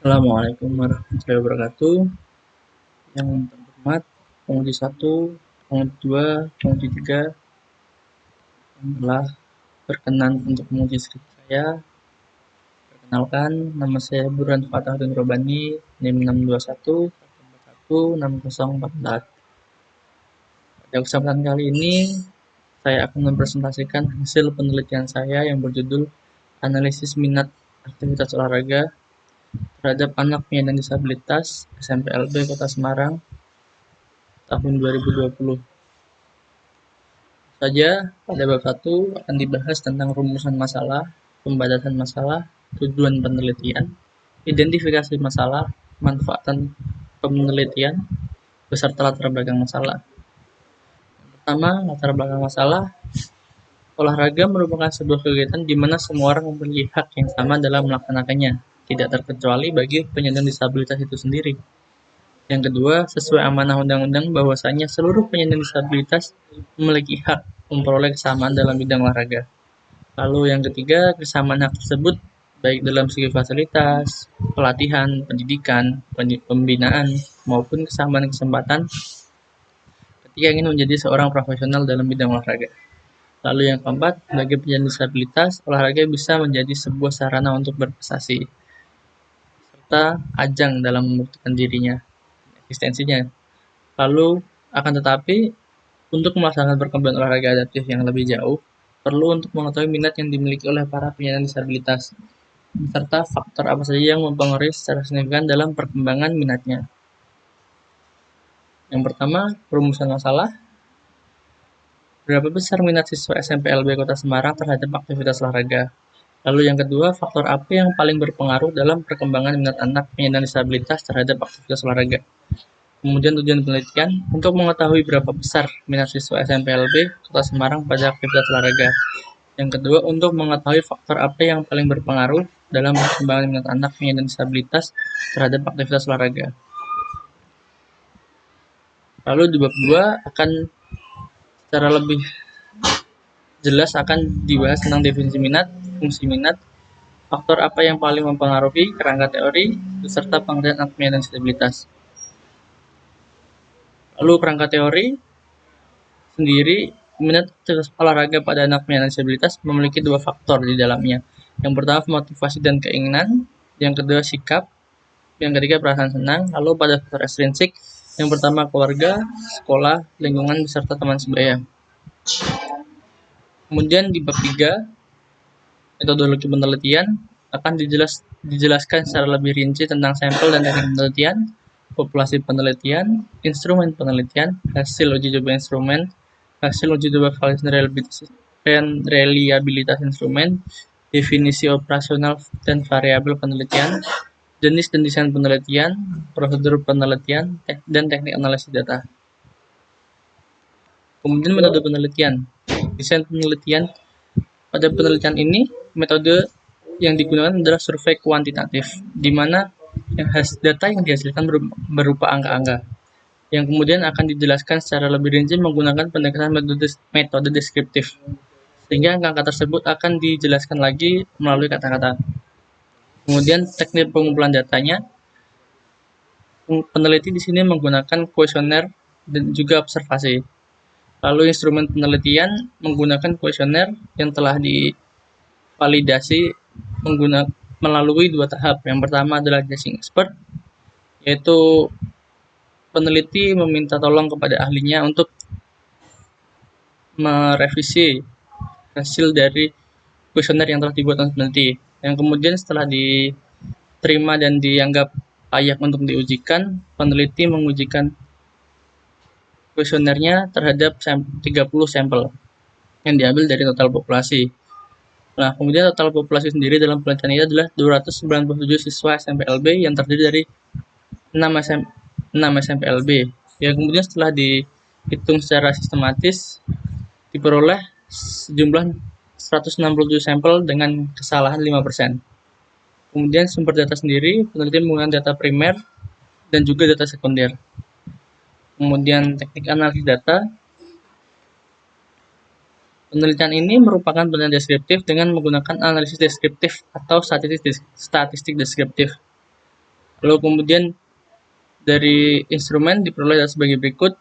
Assalamualaikum warahmatullahi wabarakatuh. Yang terhormat, penguji 1, penguji 2, penguji 3 yang telah berkenan untuk menguji skrip saya. Perkenalkan, nama saya Burhan Fatahudin Robani, NIM 621 141 6044. Pada kesempatan kali ini, saya akan mempresentasikan hasil penelitian saya yang berjudul Analisis Minat Aktivitas Olahraga terhadap anak penyandang disabilitas SMPLB Kota Semarang tahun 2020. Saja pada bab 1 akan dibahas tentang rumusan masalah, pembatasan masalah, tujuan penelitian, identifikasi masalah, manfaat penelitian, beserta latar belakang masalah. Pertama, latar belakang masalah. Olahraga merupakan sebuah kegiatan di mana semua orang memiliki hak yang sama dalam melaksanakannya, tidak terkecuali bagi penyandang disabilitas itu sendiri. Yang kedua, sesuai amanah undang-undang bahwasanya seluruh penyandang disabilitas memiliki hak memperoleh kesamaan dalam bidang olahraga. Lalu yang ketiga, kesamaan hak tersebut baik dalam segi fasilitas, pelatihan, pendidikan, pembinaan, maupun kesamaan kesempatan ketika ingin menjadi seorang profesional dalam bidang olahraga. Lalu yang keempat, bagi penyandang disabilitas, olahraga bisa menjadi sebuah sarana untuk berprestasi, serta ajang dalam membuktikan dirinya, eksistensinya. Lalu, akan tetapi, untuk melaksanakan perkembangan olahraga adaptif yang lebih jauh, perlu untuk mengetahui minat yang dimiliki oleh para penyandang disabilitas, serta faktor apa saja yang mempengaruhi secara signifikan dalam perkembangan minatnya. Yang pertama, perumusan masalah. Berapa besar minat siswa SMPLB Kota Semarang terhadap aktivitas olahraga? Lalu yang kedua, faktor apa yang paling berpengaruh dalam perkembangan minat anak penyandang disabilitas terhadap aktivitas olahraga? Kemudian tujuan penelitian, untuk mengetahui berapa besar minat siswa SMPLB Kota Semarang pada aktivitas olahraga. Yang kedua, untuk mengetahui faktor apa yang paling berpengaruh dalam perkembangan minat anak penyandang disabilitas terhadap aktivitas olahraga. Lalu di bab 2 akan secara lebih jelas akan dibahas tentang definisi minat, fungsi minat, faktor apa yang paling mempengaruhi, kerangka teori, beserta pengertian anak penyandang disabilitas. Lalu kerangka teori sendiri, minat olahraga pada anak penyandang disabilitas memiliki dua faktor di dalamnya. Yang pertama motivasi dan keinginan, yang kedua sikap, yang ketiga perasaan senang. Lalu pada faktor ekstrinsik, yang pertama keluarga, sekolah, lingkungan, beserta teman sebaya. Kemudian di bab 3, metodologi penelitian akan dijelaskan secara lebih rinci tentang sampel dan teknik penelitian, populasi penelitian, instrumen penelitian, hasil uji coba instrumen, hasil uji coba validasi dan reliabilitas instrumen, definisi operasional dan variabel penelitian, jenis dan desain penelitian, prosedur penelitian, dan teknik analisis data. Kemudian metode penelitian. Desain penelitian. Pada penelitian ini, metode yang digunakan adalah survei kuantitatif, di mana data yang dihasilkan berupa angka-angka, yang kemudian akan dijelaskan secara lebih rinci menggunakan pendekatan metode deskriptif, sehingga angka-angka tersebut akan dijelaskan lagi melalui kata-kata. Kemudian teknik pengumpulan datanya, peneliti di sini menggunakan kuesioner dan juga observasi. Lalu instrumen penelitian menggunakan kuesioner yang telah divalidasi melalui dua tahap. Yang pertama adalah guessing expert, yaitu peneliti meminta tolong kepada ahlinya untuk merevisi hasil dari kuesioner yang telah dibuat oleh peneliti. Yang kemudian setelah diterima dan dianggap layak untuk diujikan, peneliti mengujikan kuesionernya terhadap 30 sampel yang diambil dari total populasi. Nah, kemudian total populasi sendiri dalam penelitian ini adalah 297 siswa SMPLB yang terdiri dari 6 SMPLB. Yang kemudian setelah dihitung secara sistematis, diperoleh sejumlah 167 sampel dengan kesalahan 5%. Kemudian sumber data sendiri, peneliti menggunakan data primer dan juga data sekunder. Kemudian teknik analisis data. Penelitian ini merupakan penelitian deskriptif dengan menggunakan analisis deskriptif atau statistik deskriptif. Lalu kemudian dari instrumen diperoleh sebagai berikut.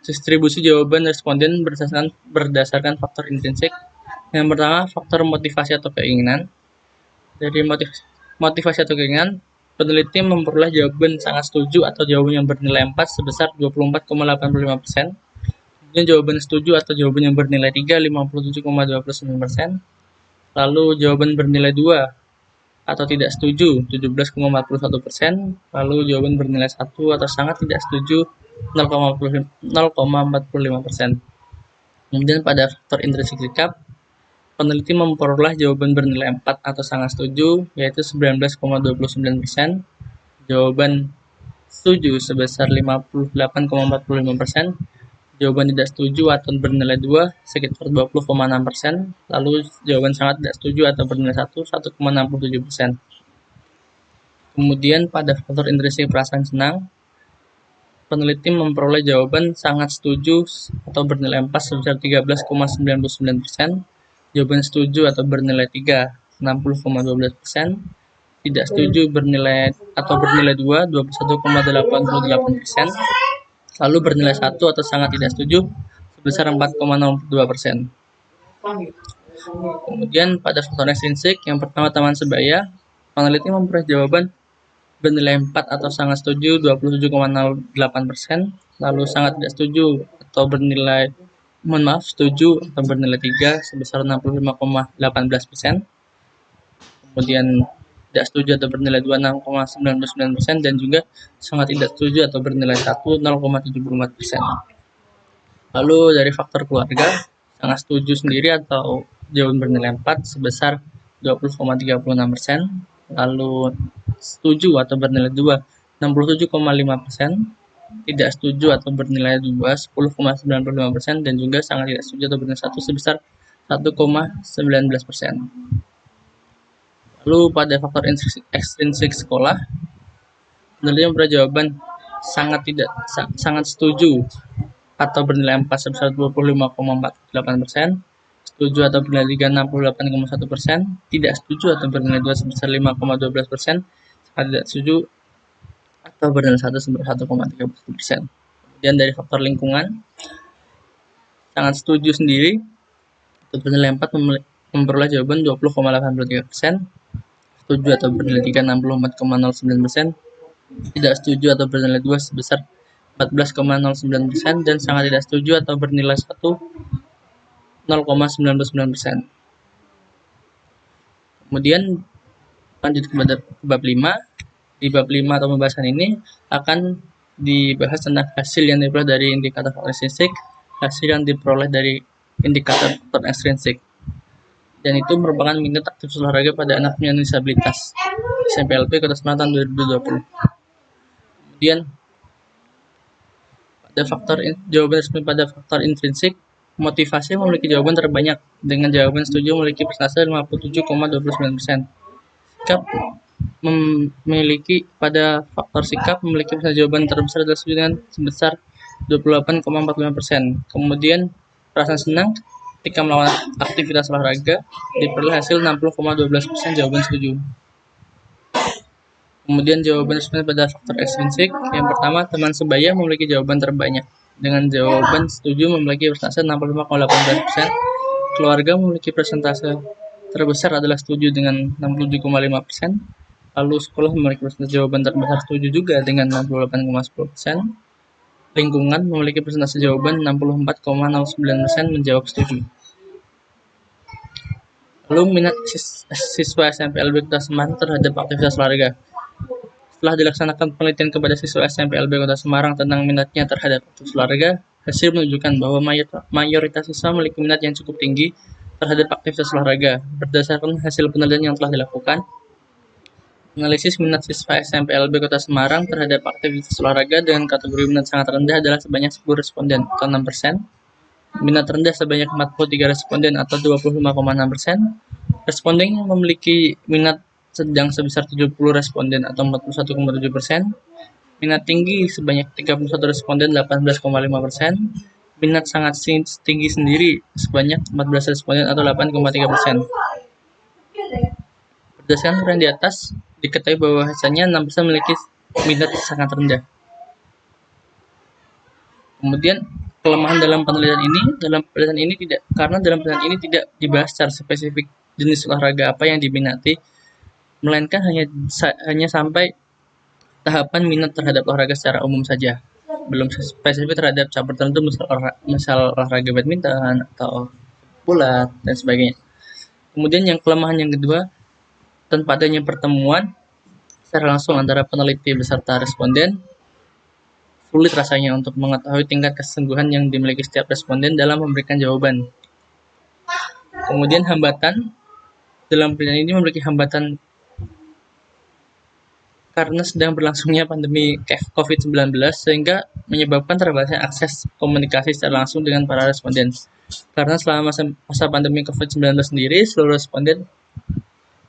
Distribusi jawaban responden berdasarkan faktor intrinsik. Yang pertama, faktor motivasi atau keinginan. Dari motivasi atau keinginan, peneliti memperoleh jawaban sangat setuju atau jawaban yang bernilai 4 sebesar 24,85%. Kemudian jawaban setuju atau jawaban yang bernilai 3, 57,29%. Lalu jawaban bernilai 2 atau tidak setuju 17,41%. Lalu jawaban bernilai 1 atau sangat tidak setuju 0,45%. Kemudian pada faktor intrinsik sikap, peneliti memperoleh jawaban bernilai 4 atau sangat setuju, yaitu 19,29%, jawaban setuju sebesar 58,45%, jawaban tidak setuju atau bernilai 2 sekitar 20,6%, lalu jawaban sangat tidak setuju atau bernilai 1,67%. Kemudian pada faktor intrinsik perasaan senang, peneliti memperoleh jawaban sangat setuju atau bernilai 4 sebesar 13,99%, jawaban setuju atau bernilai 3, 60,12%, tidak setuju bernilai 2, 21,88%, lalu bernilai 1 atau sangat tidak setuju sebesar 4,02%. Kemudian pada faktor ekstrinsik, yang pertama teman sebaya, peneliti memperoleh jawaban bernilai 4 atau sangat setuju 27,08%, lalu sangat tidak setuju atau bernilai setuju atau bernilai 3 sebesar 65,18%. Kemudian tidak setuju atau bernilai 2 6,99% dan juga sangat tidak setuju atau bernilai 1 0,74%. Lalu dari faktor keluarga, sangat setuju sendiri atau jawaban bernilai 4 sebesar 20,36%, lalu setuju atau bernilai 2 67,5%, tidak setuju atau bernilai 2 10,95%, dan juga sangat tidak setuju atau bernilai 1 sebesar 1,19%. Lalu pada faktor ekstrinsik sekolah, peneliti memperoleh jawaban sangat setuju atau bernilai 4 sebesar 25,48%, setuju atau bernilai 3 68,1%, tidak setuju atau bernilai 2 sebesar 5,12%, tidak setuju atau bernilai 1 sebesar 1,31%. Kemudian dari faktor lingkungan, sangat setuju sendiri atau bernilai 4 memperoleh jawaban 20,83%, setuju atau bernilai 3 64,09%, tidak setuju atau bernilai 2 sebesar 14,09%, dan sangat tidak setuju atau bernilai 1 0,99%. Kemudian lanjut kepada bab 5. Di bab 5 atau pembahasan ini akan dibahas tentang hasil yang diperoleh dari indikator faktor ekstrinsik, hasil yang diperoleh dari indikator faktor ekstrinsik, dan itu merupakan minat aktivitas olahraga pada anak penyandang disabilitas SMPLB Kota Semarang tahun 2020. Kemudian pada jawaban resmi pada faktor intrinsik, motivasi memiliki jawaban terbanyak dengan jawaban setuju memiliki persentase 57,29%. Sikap memiliki pada faktor sikap memiliki persentase jawaban terbesar adalah setuju dengan sebesar 28,45%. Kemudian perasaan senang ketika melakukan aktivitas olahraga diperoleh hasil 60,12% jawaban setuju. Kemudian jawaban resmi pada faktor ekstrinsik, yang pertama teman sebaya memiliki jawaban terbanyak dengan jawaban setuju memiliki persentase 65,18%. Keluarga memiliki persentase terbesar adalah setuju dengan 67,5%. Lalu sekolah memiliki persentase jawaban terbesar setuju juga dengan 68,10%. Lingkungan memiliki persentase jawaban 64,09% menjawab setuju. Lalu minat siswa SMPLB Kota Semarang terhadap aktivitas olahraga. Setelah dilaksanakan penelitian kepada siswa SMPLB Kota Semarang tentang minatnya terhadap aktivitas olahraga, hasil menunjukkan bahwa mayoritas siswa memiliki minat yang cukup tinggi terhadap aktivitas olahraga. Berdasarkan hasil penelitian yang telah dilakukan, analisis minat siswa SMPLB Kota Semarang terhadap aktivitas olahraga dengan kategori minat sangat rendah adalah sebanyak 10 responden atau 6%, minat rendah sebanyak 43 responden atau 25,6%, responden yang memiliki minat sedang sebesar 70 responden atau 41,7%, minat tinggi sebanyak 31 responden 18,5%, minat sangat tinggi sendiri sebanyak 14 responden atau 8,3%. Berdasarkan uraian di atas, diketahui bahwasanya 6% memiliki minat sangat rendah. Kemudian kelemahan dalam penelitian ini tidak dibahas secara spesifik jenis olahraga apa yang diminati, melainkan hanya sampai tahapan minat terhadap olahraga secara umum saja, belum spesifik terhadap cabur tertentu, misal olahraga badminton atau bola dan sebagainya. Kemudian yang kelemahan yang kedua, tanpa adanya pertemuan secara langsung antara peneliti beserta responden, sulit rasanya untuk mengetahui tingkat kesungguhan yang dimiliki setiap responden dalam memberikan jawaban. Kemudian hambatan dalam penelitian ini memiliki hambatan karena sedang berlangsungnya pandemi COVID-19 sehingga menyebabkan terbatasnya akses komunikasi secara langsung dengan para responden. Karena selama masa pandemi COVID-19 sendiri, seluruh responden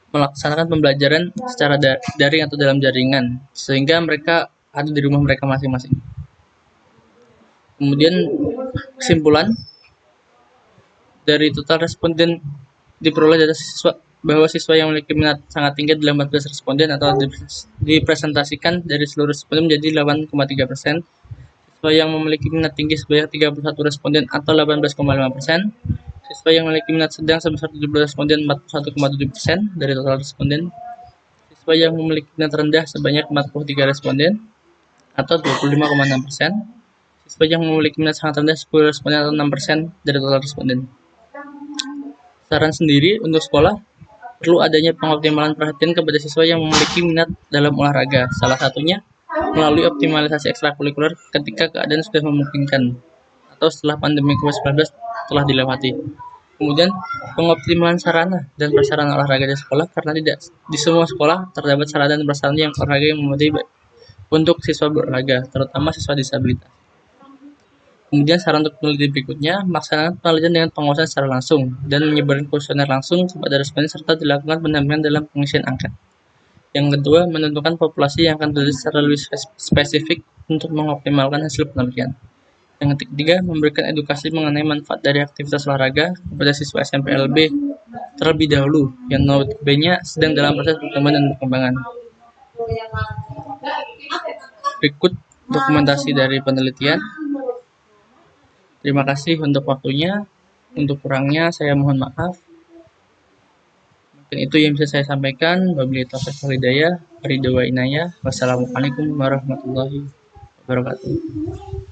melaksanakan pembelajaran secara daring atau dalam jaringan, sehingga mereka ada di rumah mereka masing-masing. Kemudian kesimpulan dari total responden diperoleh dari siswa yang memiliki minat sangat tinggi adalah 14 responden atau dipresentasikan dari seluruh responden menjadi 8,3%. Siswa yang memiliki minat tinggi sebanyak 31 responden atau 18,5%. Siswa yang memiliki minat sedang sebesar 17 responden 41,7% dari total responden. Siswa yang memiliki minat rendah sebanyak 43 responden atau 25,6%. Siswa yang memiliki minat sangat rendah 10 responden atau 6% dari total responden. Saran sendiri untuk sekolah, perlu adanya pengoptimalan perhatian kepada siswa yang memiliki minat dalam olahraga. Salah satunya melalui optimalisasi ekstrakurikuler ketika keadaan sudah memungkinkan atau setelah pandemi COVID-19 telah dilewati. Kemudian pengoptimalan sarana dan prasarana olahraga di sekolah, karena tidak di semua sekolah terdapat sarana dan prasarana yang olahraga yang memadai untuk siswa berolahraga, terutama siswa disabilitas. Kemudian saran untuk peneliti berikutnya, melaksanakan penelitian dengan pengawasan secara langsung dan menyebarkan kuesioner langsung kepada responden serta dilakukan pendampingan dalam pengisian angket. Yang kedua, menentukan populasi yang akan diteliti secara lebih spesifik untuk mengoptimalkan hasil penelitian. Yang ketiga, memberikan edukasi mengenai manfaat dari aktivitas olahraga kepada siswa SMP-LB terlebih dahulu, yang notabene sedang dalam proses perkembangan dan perkembangan. Berikut dokumentasi dari penelitian. Terima kasih untuk waktunya. Untuk kurangnya saya mohon maaf. Mungkin itu yang bisa saya sampaikan. Wabillahi taufiq wal hidayah. Ridho wa inayah. Wassalamualaikum warahmatullahi wabarakatuh.